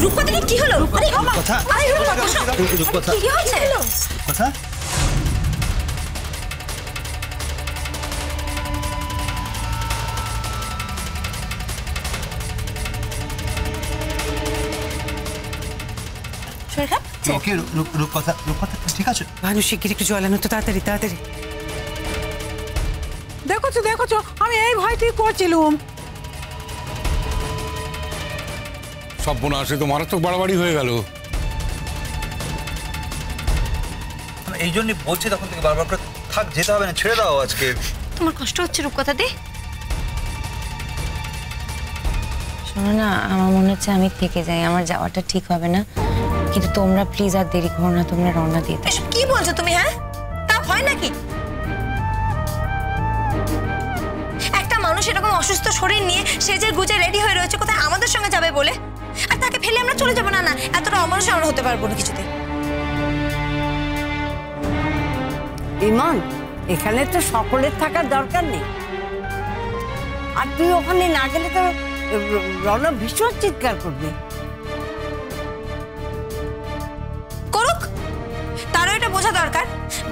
রূপকথা কি হলো? আরে কথা রূপকথা কি হয়েছে? কথা ওকে রূপকথা ঠিক আছে? ভানু শিগগির একটু জল আনো তো, তাড়াতাড়ি তাড়াতাড়ি। দেখো আমি এই ভয়টাই করছিলাম। সব বোনা আসে তো মারাত্মক বাড়াবাড়ি হয়ে গেল। এই জন্যই বলছি তখন থেকে বারবার করে, থাক যেতে হবে না, ছেড়ে দাও আজকে। তোমার কষ্ট হচ্ছে রূপকথা দি? শোনো না, আমার মনে হচ্ছে আমি থেকে যাই, আমার যাওয়াটা ঠিক হবে না, কিন্তু তোমরা প্লিজ আর দেরি করো না, তোমরা রওনা দিয়ে দাও। এসব কি বলছো তুমি? হ্যাঁ, তা হয় নাকি? একটা মানুষ এরকম অসুস্থ শরীর নিয়ে সেজে গুজে রেডি হয়ে রয়েছে কোথায় আমাদের সঙ্গে যাবে বলে, আর তাকে ফেলে আমরা চলে যাবো? না না, এতটা অমানুষ আমরা হতে পারবো না কিছুতে। ইমন, এখানে তো সকলের থাকার দরকার নেই, আর তুই ওখানে না গেলে তো রণব ভীষণ চিৎকার করবে। করুক, তারও এটা বোঝা দরকার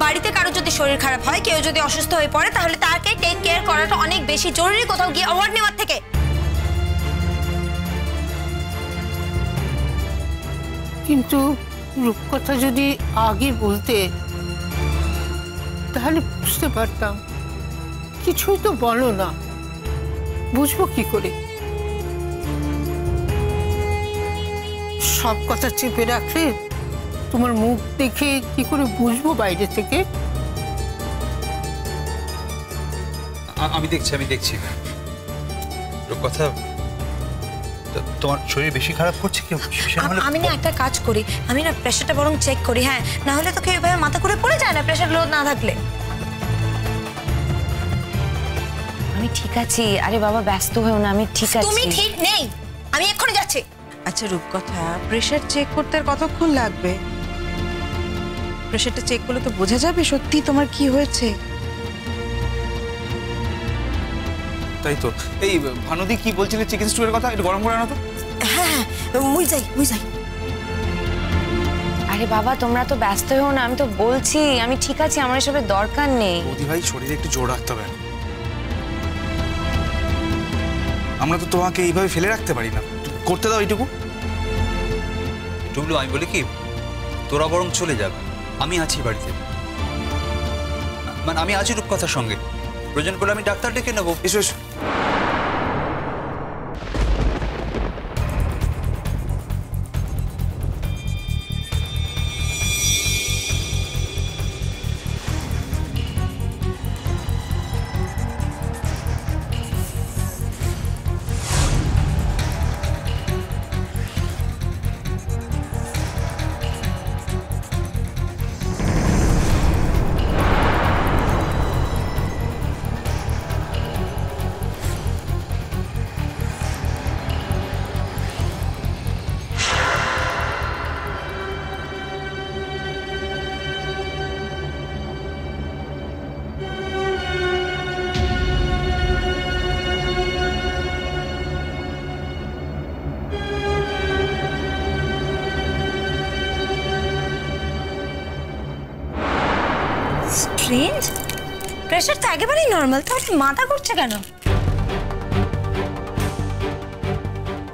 বাড়িতে কারো যদি শরীর খারাপ হয়, কেউ যদি অসুস্থ হয়ে পড়ে, তাহলে তাকে টেক কেয়ার করাটা অনেক বেশি জরুরি কোথাও গিয়ে অ্যাওয়ার্ড নেওয়ার থেকে। কিন্তু রূপকথা যদি আগে বলতে তাহলে বুঝতে পারতাম। কিছুই তো বলো না, বুঝবো কি করে? সব কথা চেপে রাখলে তোমার মুখ দেখে কি করে বুঝবো বাইরে থেকে? আমি দেখছি রূপকথা, তোমার শরীর বেশি খারাপ করছে কি? আমি না একটা কাজ করি, আমি না প্রেশারটা বরং চেক করি। হ্যাঁ, না হলে তো কেউ এভাবে মাথা ঘুরে পড়ে যায় না প্রেশার লো না থাকলে। আমি ঠিক আছি। আরে বাবা ব্যস্ত হও না, আমি ঠিক আছি। তুমি ঠিক নেই, আমি এক্ষুনি যাচ্ছি। আচ্ছা রূপকথা, প্রেশার চেক করতে আর কতক্ষণ লাগবে? প্রেশারটা চেক করলে তো বোঝা যাবে সত্যি তোমার কি হয়েছে। তাই তো। এই ভানুদি কি বলছিলে চিকেন স্টুয়ের কথা? একটু গরম করে আনো তো। হ্যাঁ, মুই যাই। আরে বাবা তোমরা তো ব্যস্ত হও না, আমি তো বলছি আমি ঠিক আছি, আমার এসবের দরকার নেই। বৌদি ভাই, শরীরে একটু জোর রাখতে হবে। আমরা তো তোমাকে এইভাবে ফেলে রাখতে পারি না, করতে দাও এইটুকু। টুবলু, আমি বলি কি, তোরা বরং চলে যাবে, আমি আছি বাড়িতে। মানে আমি আছি রূপকথার সঙ্গে, প্রয়োজন করলে আমি ডাক্তার ডেকে নেবো। এসো এসো। স্ট্রেঞ্জ, প্রেশার তো একেবারেই নর্মাল, তাহলে মাথা ঘুরছে কেন?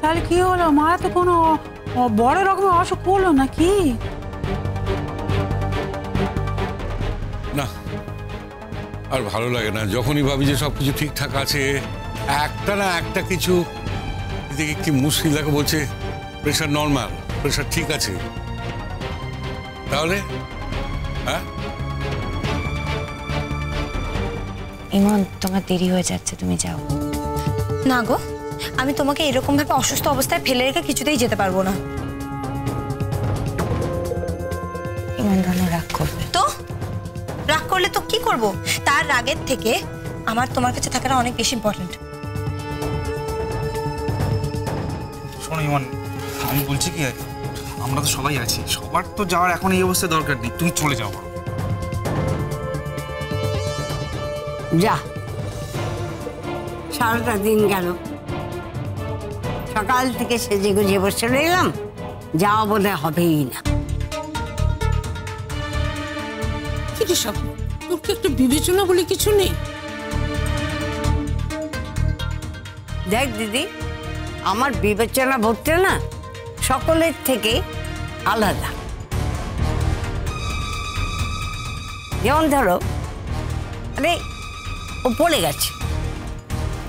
তাহলে কি হলো? মারা তো কোনো বড় রকমের অসুখ হলো নাকি? না, আর ভালো লাগে না যখনই ভাবি যে সবকিছু ঠিকঠাক আছে, একটা না একটা কিছু এদিকে কি মুশকিল। দেখো বলছে প্রেশার নর্মাল, প্রেশার ঠিক আছে, তাহলে হ্যাঁ। ইমন তোমার দেরি হয়ে যাচ্ছে, তুমি যাও। না গো, আমি তোমাকে এরকম ভাবে অসুস্থ অবস্থায় ফেলে রেখে কিছুতেই যেতে পারবো না। ইমন ভালো রাগ করবে তো? রাগ করলে তো কি করব? তার রাগের থেকে আমার তোমার কাছে থাকাটা অনেক বেশি ইম্পর্টেন্ট। শোনো ইমন, আমি বলছি কি, আমরা তো সবাই আছি, সবার তো যাওয়ার এখন এই অবস্থায় দরকার নেই, তুমি চলে যাও। যা, সারাটা দিন গেল, সকাল থেকে সেজে গুজে বসে রইলাম, যাওয়া বোধহয় হবেই না। কি রে সব, তোর কি একটু বিবেচনা বলে কিছু নেই? দেখ দিদি, আমার বিবেচনা বোধটা না সকলের থেকে আলাদা। যেমন ধরো, আরে ও পড়ে গেছে,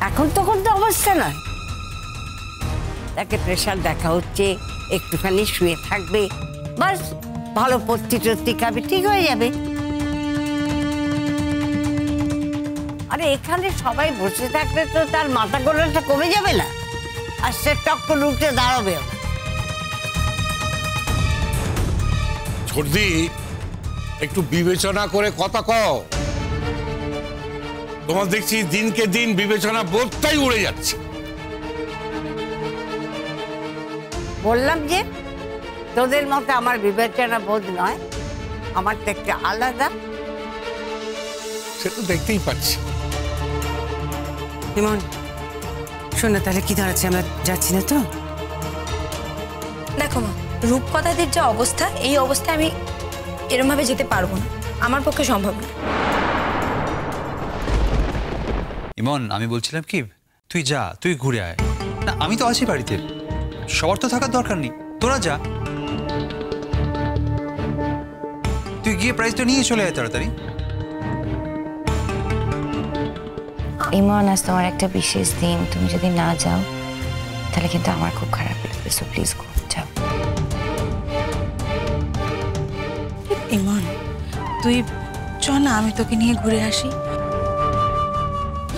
এখন তখন তো অবস্থা নয়, তাকে প্রেশার দেখা হচ্ছে, একটুখানি শুয়ে থাকবে, বাস ভালো পত্তি টত্তি খাবে, ঠিক হয়ে যাবে। আরে এখানে সবাই বসে থাকলে তো তার মাথা গোড়াটা কমে যাবে না, আর সে টক করে উঠে দাঁড়াবে। ছোটদি, একটু বিবেচনা করে কথা কও। তোমার দেখছি দিনকে দিন বিবেচনা বোধটাই উড়ে যাচ্ছে। বললাম যে তোদের মতো আমার বিবেচনা বোধ নয়, আমার তো একটা আলাদা। সে তো দেখতেই পাচ্ছি। ইমন, শোন না, তাহলে কি দাঁড়াচ্ছে, আমরা যাচ্ছি না তো? দেখো মা, রূপকথাদের যে অবস্থা, এই অবস্থায় আমি এরম ভাবে যেতে পারবো না, আমার পক্ষে সম্ভব না। ইমন, আমি বলছিলাম কি, তুই যা, তুই ঘুরে আয় না, আমি তো আছি বাড়িতে, সবার তো থাকার দরকার নেই, তোরা যা, তুই গিয়ে প্রাইজটা নিয়ে চলে আয় তাড়াতাড়ি। ইমন, আজ তোমার একটা বিশেষ দিন, তুমি যদি না যাও তাহলে কিন্তু আমার খুব খারাপ লাগবে, সো প্লিজ গো, যাও। ইমন, তুই চ না, আমি তোকে নিয়ে ঘুরে আসি।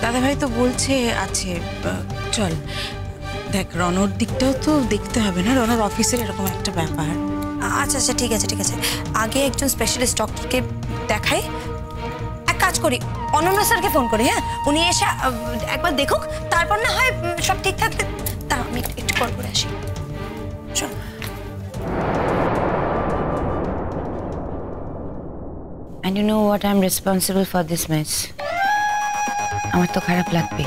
দাদা ভাই তো বলছে আছে, চল। দেখ, রনর দিকটাও তো দেখতে হবে না, রনর অফিসের এরকম একটা ব্যাপার। আচ্ছা আচ্ছা, ঠিক আছে ঠিক আছে, আগে একজন স্পেশালিস্ট ডক্টরকে দেখাই। এক কাজ করি, অনন্য স্যারকে ফোন করি, হ্যাঁ, উনি এসে একবার দেখুক, তারপর না হয় সব ঠিক থাকলে তা আমি একটু কল করে আসি। চল। And you know what, I'm responsible for this mess. আমার তো খারাপ লাগবে।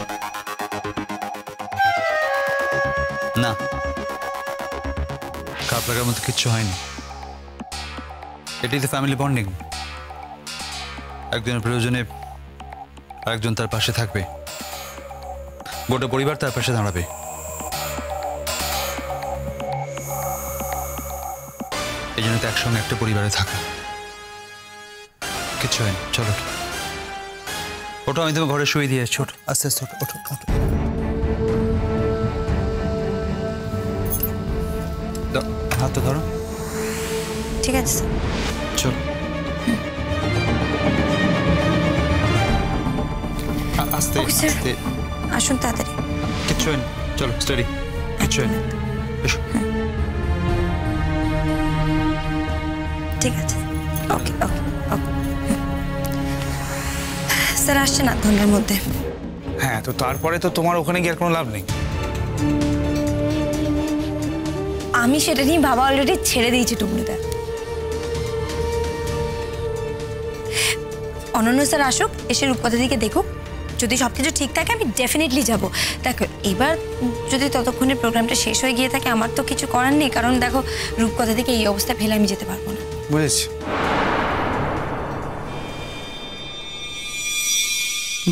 না, খারাপ লাগার মতো কিচ্ছু হয়নি, এটাই তো ফ্যামিলি বন্ডিং। একজনের প্রয়োজনে আরেকজন তার পাশে থাকবে, গোটা পরিবার তার পাশে দাঁড়াবে। এই জন্য তো একসঙ্গে একটা পরিবারে থাকা। কিচ্ছু হয়নি, চলো ওঠো, আমি তোমার ঘরে শুয়ে দিয়ে ছোট, আস্তে আস্তে ওঠো ওঠো ওঠো। হাতটা ধরো। ঠিক আছে স্যার, চলো আস্তে অফিসার, আস্তে, আসুন তাড়াতাড়ি। কিচ্ছু হয়নি, চলো স্টাডি, কিচ্ছু হয়নি, এসো। ঠিক আছে, ওকে ওকে ওকে। স্যার আসছে না ধনের মধ্যে। হ্যাঁ, তো তারপরে তো তোমার ওখানে গিয়ে আর কোনো লাভ নেই। আমি সেটা নিয়ে বাবা অলরেডি ছেড়ে দিয়েছি টুকনিটা। অনন্য স্যার আসুক, এসে রূপকথা দিকে দেখুক, যদি সবকিছু ঠিক থাকে আমি ডেফিনেটলি যাব। দেখো এবার যদি ততক্ষণে প্রোগ্রামটা শেষ হয়ে গিয়ে থাকে, আমার তো কিছু করার নেই, কারণ দেখো রূপকথা থেকে এই অবস্থায় ফেলে আমি যেতে পারবো না। বুঝেছি।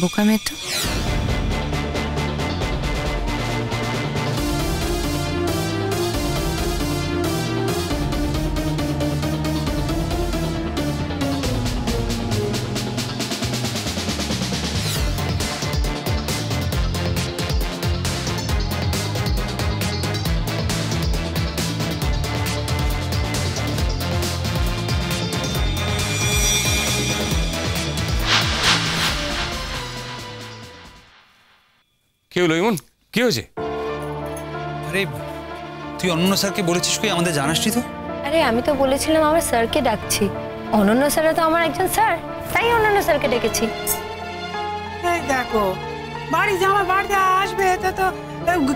বোকা মেয়ে তো। কি হলো ইমন, কি হয়েছে? আরে তুই অনন্য স্যারকে বলেছিস কি, আমাদের জানাসনি তো? আরে আমি তো বলেছিলাম আমার স্যারকে ডাকছি, অনন্য স্যারও তো আমার একজন স্যার, তাই অনন্য স্যারকে ডেকেছি। এই দেখো, বাড়ি জামা বাড়িতে আসবে, তা তো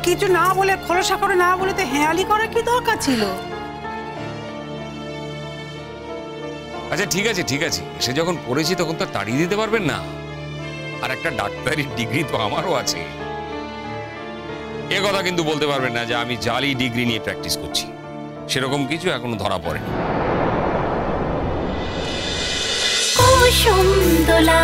কিছু না বলে, খোলসা করে না বলে তো হেয়ালি করার কি দরকার ছিল? আচ্ছা ঠিক আছে ঠিক আছে, এসে যখন পড়েছি তখন তো তাড়িয়ে দিতে পারবেন না। আর একটা ডাক্তারির ডিগ্রি তো আমারও আছে, এ কথা কিন্তু বলতে পারবেন না যে আমি জালি ডিগ্রি নিয়ে প্র্যাকটিস করছি। সেরকম কিছু এখনো ধরা পড়েনি। কুসুম দোলা